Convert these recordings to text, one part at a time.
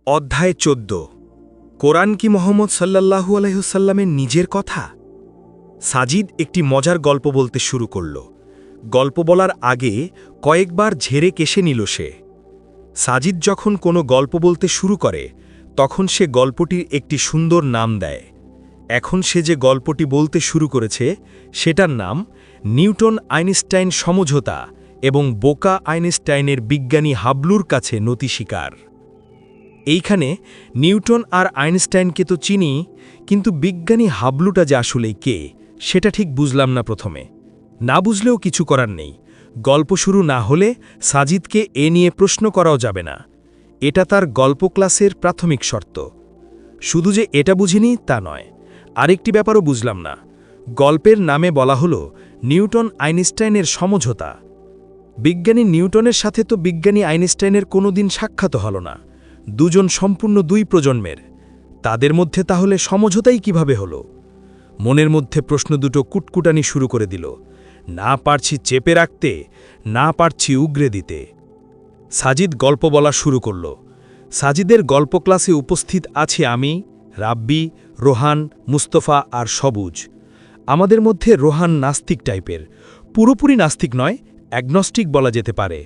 অধ্যায় ১৪ কোরআন কি মোহাম্মদ সাল্লাল্লাহু আলাইহিসাল্লামের নিজের কথা? সাজিদ একটি মজার গল্প বলতে শুরু করল। গল্প বলার আগে কয়েকবার ঝেড়ে কেশে নিল সে। সাজিদ যখন কোনো গল্প বলতে শুরু করে তখন সে গল্পটির একটি সুন্দর নাম দেয়। এখন সে যে গল্পটি বলতে শুরু করেছে সেটার নাম নিউটন আইনস্টাইন সমঝোতা এবং বোকা আইনস্টাইনের বিজ্ঞানী হাবলুর কাছে নতি স্বীকার। এইখানে নিউটন আর আইনস্টাইনকে তো চিনি, কিন্তু বিজ্ঞানী হাবলুটা যে আসলেই কে সেটা ঠিক বুঝলাম না প্রথমে। না বুঝলেও কিছু করার নেই, গল্প শুরু না হলে সাজিদকে এ নিয়ে প্রশ্ন করাও যাবে না। এটা তার গল্প ক্লাসের প্রাথমিক শর্ত। শুধু যে এটা বুঝিনি তা নয়, আরেকটি ব্যাপারও বুঝলাম না। গল্পের নামে বলা হলো নিউটন আইনস্টাইনের সমঝোতা। বিজ্ঞানী নিউটনের সাথে তো বিজ্ঞানী আইনস্টাইনের কোনোদিন সাক্ষাৎ হল না। দুজন সম্পূর্ণ দুই প্রজন্মের, তাদের মধ্যে তাহলে সমঝোতাই কিভাবে হলো? মনের মধ্যে প্রশ্ন দুটো কুটকুটানি শুরু করে দিল। না পারছি চেপে রাখতে, না পারছি উগরে দিতে। সাজিদ গল্প বলা শুরু করল। সাজিদের গল্প ক্লাসে উপস্থিত আছি আমি, রাব্বি, রোহান, মুস্তফা আর সবুজ। আমাদের মধ্যে রোহান নাস্তিক টাইপের, পুরোপুরি নাস্তিক নয়, অ্যাগনস্টিক বলা যেতে পারে।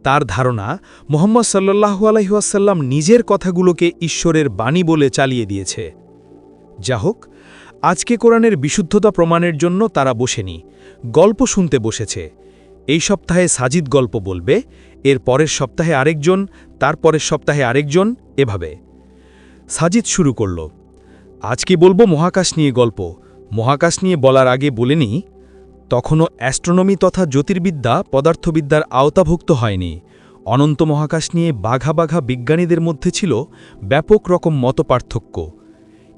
তার ধারণা মুহাম্মদ সাল্লাল্লাহু আলাইহি ওয়াসাল্লাম নিজের কথাগুলোকে ঈশ্বরের বাণী বলে চালিয়ে দিয়েছে। যা হোক, আজকে কোরআনের বিশুদ্ধতা প্রমাণের জন্য তারা বসেনি, গল্প শুনতে বসেছে। এই সপ্তাহে সাজিদ গল্প বলবে, এর পরের সপ্তাহে আরেকজন, তার পরের সপ্তাহে আরেকজন, এভাবে। সাজিদ শুরু করল, আজকে বলবো মহাকাশ নিয়ে গল্প। মহাকাশ নিয়ে বলার আগে বলেনি, তখনও অ্যাস্ট্রোনমি তথা জ্যোতির্বিদ্যা পদার্থবিদ্যার আওতাভুক্ত হয়নি। অনন্ত মহাকাশ নিয়ে বাঘা বাঘা বিজ্ঞানীদের মধ্যে ছিল ব্যাপক রকম মতপার্থক্য।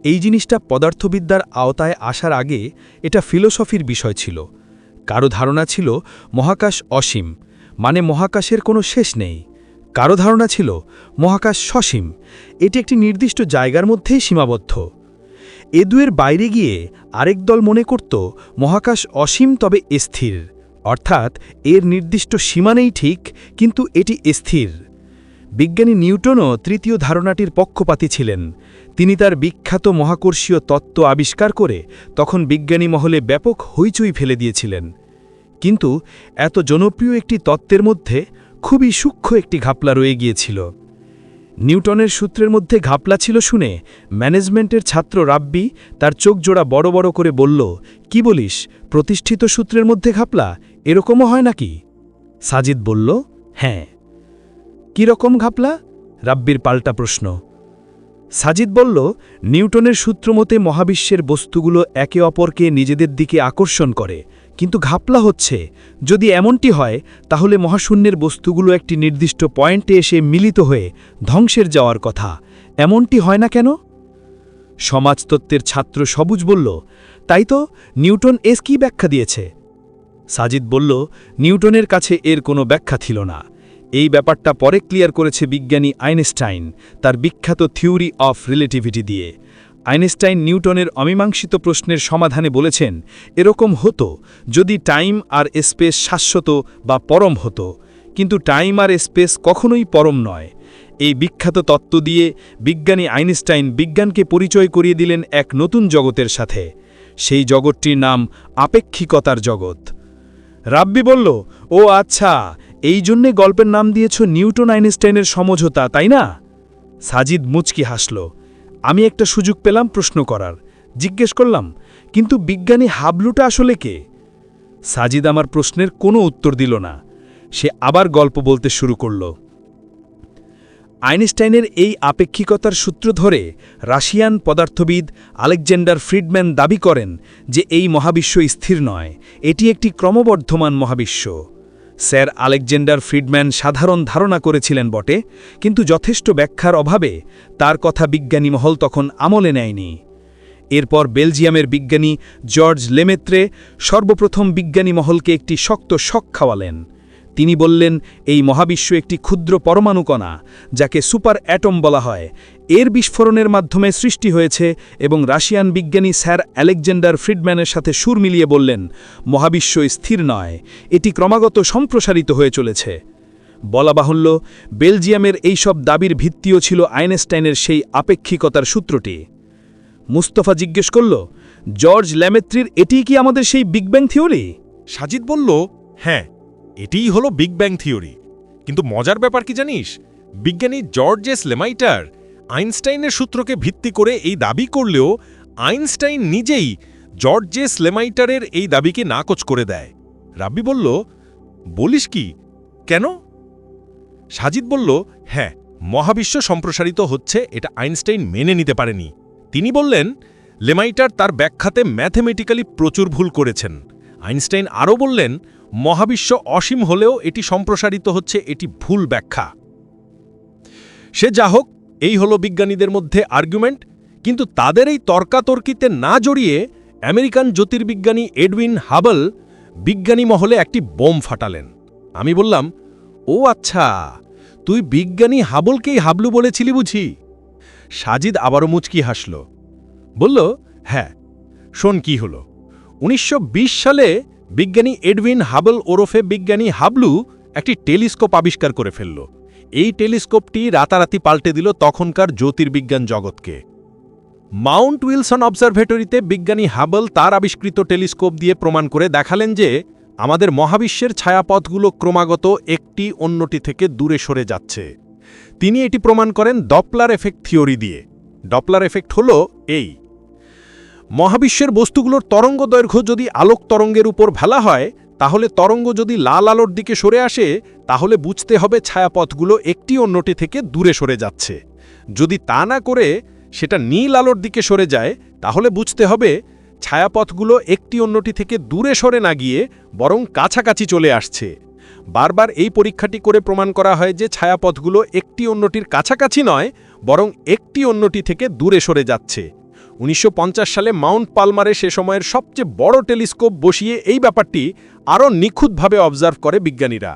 এই জিনিসটা পদার্থবিদ্যার আওতায় আসার আগে এটা ফিলোসফির বিষয় ছিল। কারো ধারণা ছিল মহাকাশ অসীম, মানে মহাকাশের কোনো শেষ নেই। কারো ধারণা ছিল মহাকাশ সসীম, এটি একটি নির্দিষ্ট জায়গার মধ্যেই সীমাবদ্ধ। এ দুয়ের বাইরে গিয়ে আরেক দল মনে করত মহাকাশ অসীম তবে স্থির, অর্থাৎ এর নির্দিষ্ট সীমা নেই ঠিক, কিন্তু এটি স্থির। বিজ্ঞানী নিউটনও তৃতীয় ধারণাটির পক্ষপাতী ছিলেন। তিনি তার বিখ্যাত মহাকর্ষীয় তত্ত্ব আবিষ্কার করে তখন বিজ্ঞানী মহলে ব্যাপক হইচই ফেলে দিয়েছিলেন। কিন্তু এত জনপ্রিয় একটি তত্ত্বের মধ্যে খুবই সূক্ষ্ম একটি ঘাপলা রয়ে গিয়েছিল। নিউটনের সূত্রের মধ্যে ঘাপলা ছিল শুনে ম্যানেজমেন্টের ছাত্র রাব্বি তার চোখ জোড়া বড় বড় করে বলল, কি বলিস, প্রতিষ্ঠিত সূত্রের মধ্যে ঘাপলা, এরকমও হয় নাকি? সাজিদ বলল, হ্যাঁ। কি রকম ঘাপলা? রাব্বির পাল্টা প্রশ্ন। সাজিদ বলল, নিউটনের সূত্রমতে মহাবিশ্বের বস্তুগুলো একে অপরকে নিজেদের দিকে আকর্ষণ করে, কিন্তু ঘাপলা হচ্ছে যদি এমনটি হয় তাহলে মহাশূন্যের বস্তুগুলো একটি নির্দিষ্ট পয়েন্টে এসে মিলিত হয়ে ধ্বংসের যাওয়ার কথা। এমনটি হয় না কেন? সমাজতত্ত্বের ছাত্র সবুজ বলল, তাই তো, নিউটন এর কি ব্যাখ্যা দিয়েছে? সাজিদ বলল, নিউটনের কাছে এর কোনো ব্যাখ্যা ছিল না। এই ব্যাপারটা পরে ক্লিয়ার করেছে বিজ্ঞানী আইনস্টাইন তার বিখ্যাত থিওরি অফ রিলেটিভিটি দিয়ে। আইনস্টাইন নিউটনের অমীমাংসিত প্রশ্নের সমাধানে বলেছেন, এরকম হতো যদি টাইম আর স্পেস শাশ্বত বা পরম হতো, কিন্তু টাইম আর স্পেস কখনোই পরম নয়। এই বিখ্যাত তত্ত্ব দিয়ে বিজ্ঞানী আইনস্টাইন বিজ্ঞানকে পরিচয় করিয়ে দিলেন এক নতুন জগতের সাথে। সেই জগৎটির নাম আপেক্ষিকতার জগৎ। রাব্বি বলল, ও আচ্ছা, এই জন্যে গল্পের নাম দিয়েছ নিউটন আইনস্টাইনের সমঝোতা, তাই না? সাজিদ মুচকি হাসল। আমি একটা সুযোগ পেলাম প্রশ্ন করার, জিজ্ঞেস করলাম, কিন্তু বিজ্ঞানী হাবলুটা আসলে কে? সাজিদ আমার প্রশ্নের কোনো উত্তর দিল না। সে আবার গল্প বলতে শুরু করল। আইনস্টাইনের এই আপেক্ষিকতার সূত্র ধরে রাশিয়ান পদার্থবিদ আলেকজান্ডার ফ্রিডম্যান দাবি করেন যে এই মহাবিশ্ব স্থির নয়, এটি একটি ক্রমবর্ধমান মহাবিশ্ব। স্যার আলেকজান্ডার ফ্রিডম্যান সাধারণ ধারণা করেছিলেন বটে, কিন্তু যথেষ্ট ব্যাখ্যার অভাবে তার কথা বিজ্ঞানী মহল তখন আমলে নেয়নি। এরপর বেলজিয়ামের বিজ্ঞানী জর্জ লেমেত্রে সর্বপ্রথম বিজ্ঞানী মহলকে একটি শক্ত শক খাওয়ালেন। তিনি বললেন, এই মহাবিশ্ব একটি ক্ষুদ্র পরমাণু কণা, যাকে সুপার অ্যাটম বলা হয়, এর বিস্ফোরণের মাধ্যমে সৃষ্টি হয়েছে। এবং রাশিয়ান বিজ্ঞানী স্যার আলেকজান্ডার ফ্রিডম্যানের সাথে সুর মিলিয়ে বললেন, মহাবিশ্ব স্থির নয়, এটি ক্রমাগত সম্প্রসারিত হয়ে চলেছে। বলা বাহুল্য বেলজিয়ামের এইসব দাবির ভিত্তিও ছিল আইনস্টাইনের সেই আপেক্ষিকতার সূত্রটি। মুস্তফা জিজ্ঞেস করল, জর্জ ল্যামেত্রির এটিই কি আমাদের সেই বিগ ব্যাং থিওরি? সাজিদ বলল, হ্যাঁ, এটিই হলো বিগ ব্যাং থিওরি। কিন্তু মজার ব্যাপার কি জানিস, বিজ্ঞানী জর্জ এস লেমাইটার আইনস্টাইনের সূত্রকে ভিত্তি করে এই দাবি করলেও আইনস্টাইন নিজেই জর্জ এস লেমাইটারের এই দাবিকে নাকচ করে দেয়। রাব্বি বলল, বলিস কি, কেন? সাজিদ বলল, হ্যাঁ, মহাবিশ্ব সম্প্রসারিত হচ্ছে এটা আইনস্টাইন মেনে নিতে পারেনি। তিনি বললেন, লেমাইটার তার ব্যাখ্যাতে ম্যাথমেটিক্যালি প্রচুর ভুল করেছেন। আইনস্টাইন আরও বললেন, মহাবিশ্ব অসীম হলেও এটি সম্প্রসারিত হচ্ছে, এটি ভুল ব্যাখ্যা। সে যা হোক, এই হলো বিজ্ঞানীদের মধ্যে আর্গুমেন্ট। কিন্তু তাদের এই তর্কাতর্কিতে না জড়িয়ে আমেরিকান জ্যোতির্বিজ্ঞানী এডউইন হাবল বিজ্ঞানী মহলে একটি বোম ফাটালেন। আমি বললাম, ও আচ্ছা, তুই বিজ্ঞানী হাবলকেই হাবলু বলেছিলি বুঝি? সাজিদ আবারও মুচকি হাসল, বলল, হ্যাঁ, শোন কি হলো। 1920 সালে বিজ্ঞানী এডউইন হাবল ওরফে বিজ্ঞানী হাবলু একটি টেলিস্কোপ আবিষ্কার করে ফেলল। এই টেলিস্কোপটি রাতারাতি পাল্টে দিল তখনকার জ্যোতির্বিজ্ঞান জগৎকে। মাউন্ট উইলসন অবজারভেটরিতে বিজ্ঞানী হাবল তার আবিষ্কৃত টেলিস্কোপ দিয়ে প্রমাণ করে দেখালেন যে আমাদের মহাবিশ্বের ছায়াপথগুলো ক্রমাগত একটি অন্যটি থেকে দূরে সরে যাচ্ছে। তিনি এটি প্রমাণ করেন ডপলার এফেক্ট থিওরি দিয়ে। ডপলার এফেক্ট হল এই: মহাবিশ্বের বস্তুগুলোর তরঙ্গ দৈর্ঘ্য যদি আলোক তরঙ্গের উপর ভেলা হয়, তাহলে তরঙ্গ যদি লাল আলোর দিকে সরে আসে, তাহলে বুঝতে হবে ছায়াপথগুলো একটি অন্যটি থেকে দূরে সরে যাচ্ছে। যদি তা না করে সেটা নীল আলোর দিকে সরে যায়, তাহলে বুঝতে হবে ছায়াপথগুলো একটি অন্যটি থেকে দূরে সরে না গিয়ে বরং কাছাকাছি চলে আসছে। বারবার এই পরীক্ষাটি করে প্রমাণ করা হয় যে ছায়াপথগুলো একটি অন্যটির কাছাকাছি নয়, বরং একটি অন্যটি থেকে দূরে সরে যাচ্ছে। 1950 সালে মাউন্ট পালমারে সে সময়ের সবচেয়ে বড় টেলিস্কোপ বসিয়ে এই ব্যাপারটি আরও নিখুঁতভাবে অবজার্ভ করে বিজ্ঞানীরা।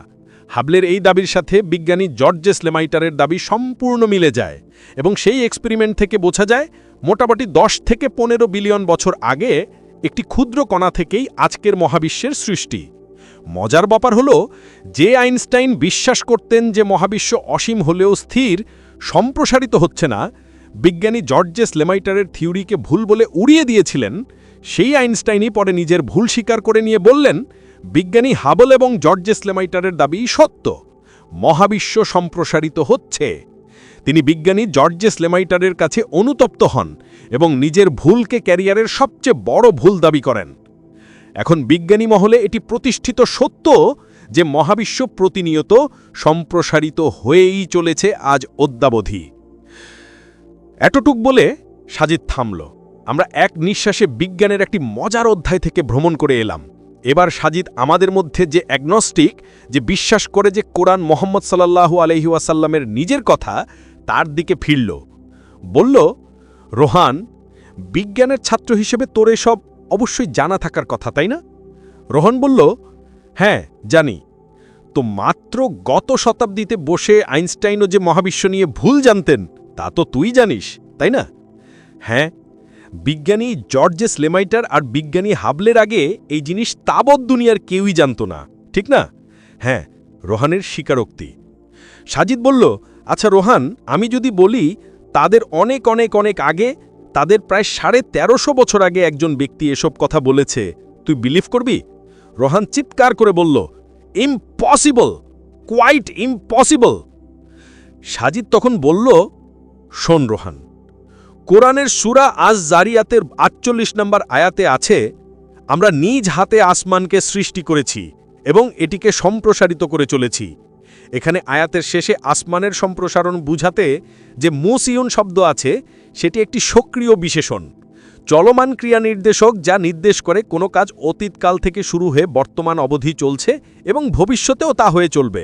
হাবলের এই দাবির সাথে বিজ্ঞানী জর্জেস লেমাইটারের দাবি সম্পূর্ণ মিলে যায় এবং সেই এক্সপেরিমেন্ট থেকে বোঝা যায় মোটামুটি 10 থেকে 15 বিলিয়ন বছর আগে একটি ক্ষুদ্র কণা থেকেই আজকের মহাবিশ্বের সৃষ্টি। মজার ব্যাপার হলো, যে আইনস্টাইন বিশ্বাস করতেন যে মহাবিশ্ব অসীম হলেও স্থির, সম্প্রসারিত হচ্ছে না, বিজ্ঞানী জর্জেস লেমাইটারের থিওরিকে ভুল বলে উড়িয়ে দিয়েছিলেন, সেই আইনস্টাইনই পরে নিজের ভুল স্বীকার করে নিয়ে বললেন, বিজ্ঞানী হাবল এবং জর্জেস লেমাইটারের দাবি সত্য, মহাবিশ্ব সম্প্রসারিত হচ্ছে। তিনি বিজ্ঞানী জর্জেস লেমাইটারের কাছে অনুতপ্ত হন এবং নিজের ভুলকে ক্যারিয়ারের সবচেয়ে বড় ভুল দাবি করেন। এখন বিজ্ঞানী মহলে এটি প্রতিষ্ঠিত সত্য যে মহাবিশ্ব প্রতিনিয়ত সম্প্রসারিত হয়েই চলেছে আজ অদ্যাবধি। এতটুক বলে সাজিদ থামল। আমরা এক নিঃশ্বাসে বিজ্ঞানের একটি মজার অধ্যায় থেকে ভ্রমণ করে এলাম। এবার সাজিদ আমাদের মধ্যে যে অ্যাগনস্টিক, যে বিশ্বাস করে যে কোরআন মুহাম্মদ সাল্লাল্লাহু আলাইহি ওয়াসাল্লামের নিজের কথা, তার দিকে ফিরল। বলল, রোহান, বিজ্ঞানের ছাত্র হিসেবে তোর এসব অবশ্যই জানা থাকার কথা, তাই না? রোহন বলল, হ্যাঁ, জানি। তো মাত্র গত শতাব্দীতে বসে আইনস্টাইনও যে মহাবিশ্ব নিয়ে ভুল জানতেন, তা তো তুই জানিস, তাই না? হ্যাঁ, বিজ্ঞানী জর্জেস লেমাইটার আর বিজ্ঞানী হাবলের আগে এই জিনিস তাবৎ দুনিয়ার কেউই জানত না, ঠিক না? হ্যাঁ, রোহানের স্বীকারোক্তি। সাজিদ বলল, আচ্ছা রোহান, আমি যদি বলি তাদের অনেক অনেক অনেক আগে, তাদের প্রায় 1350 বছর আগে একজন ব্যক্তি এসব কথা বলেছে, তুই বিলিভ করবি? রোহান চিৎকার করে বলল, ইম্পসিবল, কোয়াইট ইম্পসিবল। সাজিদ তখন বলল, শোন রোহান, কোরআনের সূরা আজ জারিয়াতের 48 নম্বর আয়াতে আছে, আমরা নিজ হাতে আসমানকে সৃষ্টি করেছি এবং এটিকে সম্প্রসারিত করে চলেছি। এখানে আয়াতের শেষে আসমানের সম্প্রসারণ বুঝাতে যে মুসিউন শব্দ আছে, সেটি একটি সক্রিয় বিশেষণ, চলমান ক্রিয়া নির্দেশক, যা নির্দেশ করে কোনো কাজ অতীতকাল থেকে শুরু হয়ে বর্তমান অবধি চলছে এবং ভবিষ্যতেও তা হয়ে চলবে।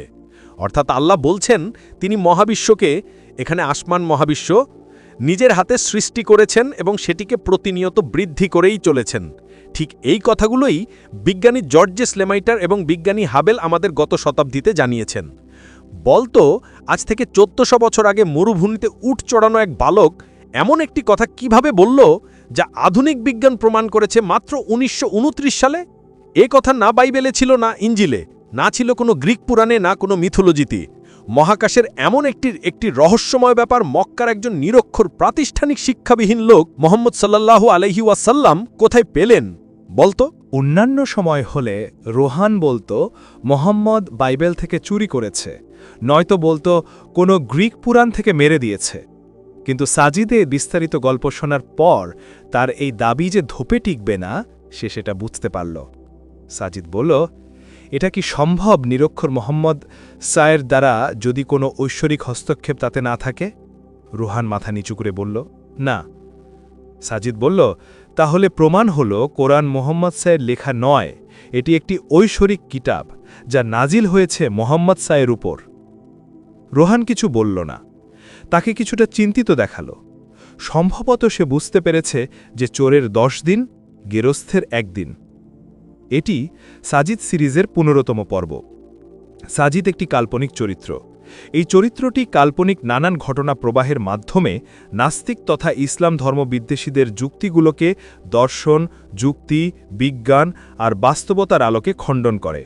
অর্থাৎ আল্লাহ বলছেন তিনি মহাবিশ্বকে, এখানে আসমান মহাবিশ্ব, নিজের হাতে সৃষ্টি করেছেন এবং সেটিকে প্রতিনিয়ত বৃদ্ধি করেই চলেছেন। ঠিক এই কথাগুলোই বিজ্ঞানী জর্জেস লেমাইটার এবং বিজ্ঞানী হাবেল আমাদের গত শতাব্দীতে জানিয়েছেন। বলতো, আজ থেকে 1400 বছর আগে মরুভূমিতে উট চড়ানো এক বালক এমন একটি কথা কিভাবে বলল, যা আধুনিক বিজ্ঞান প্রমাণ করেছে মাত্র 1929 সালে? এ কথা না বাইবেলে ছিল, না ইঞ্জিলে, না ছিল কোনো গ্রিক পুরাণে, না কোনো মিথোলজিতে। মহাকাশের এমন একটি রহস্যময় ব্যাপার মক্কার একজন নিরক্ষর প্রাতিষ্ঠানিক শিক্ষাবিহীন লোক মোহাম্মদ সাল্লাল্লাহু আলাইহি ওয়াসাল্লাম কোথায় পেলেন বলতো? অন্যান্য সময় হলে রোহান বলতো মোহাম্মদ বাইবেল থেকে চুরি করেছে, নয়তো বলতো কোনো গ্রিক পুরাণ থেকে মেরে দিয়েছে। কিন্তু সাজিদে বিস্তারিত গল্প শোনার পর তার এই দাবি যে ধোপে টিকবে না, সে সেটা বুঝতে পারল। সাজিদ বলল, এটা কি সম্ভব নিরক্ষর মোহাম্মদ সায়ের দ্বারা যদি কোনো ঐশ্বরিক হস্তক্ষেপ তাতে না থাকে? রোহান মাথা নিচু করে বলল, না। সাজিদ বলল, তাহলে প্রমাণ হল কোরআন মোহাম্মদ সায়ের লেখা নয়, এটি একটি ঐশ্বরিক কিতাব যা নাজিল হয়েছে মোহাম্মদ সায়ের উপর। রোহান কিছু বলল না, তাকে কিছুটা চিন্তিত দেখালো। সম্ভবত সে বুঝতে পেরেছে যে চোরের 10 দিন, গেরস্থের 1 দিন। এটি সাজিদ সিরিজের 15তম পর্ব। সাজিদ একটি কাল্পনিক চরিত্র। এই চরিত্রটি কাল্পনিক নানান ঘটনা প্রবাহের মাধ্যমে নাস্তিক তথা ইসলাম ধর্মবিদ্বেষীদের যুক্তিগুলোকে দর্শন, যুক্তি, বিজ্ঞান আর বাস্তবতার আলোকে খণ্ডন করে।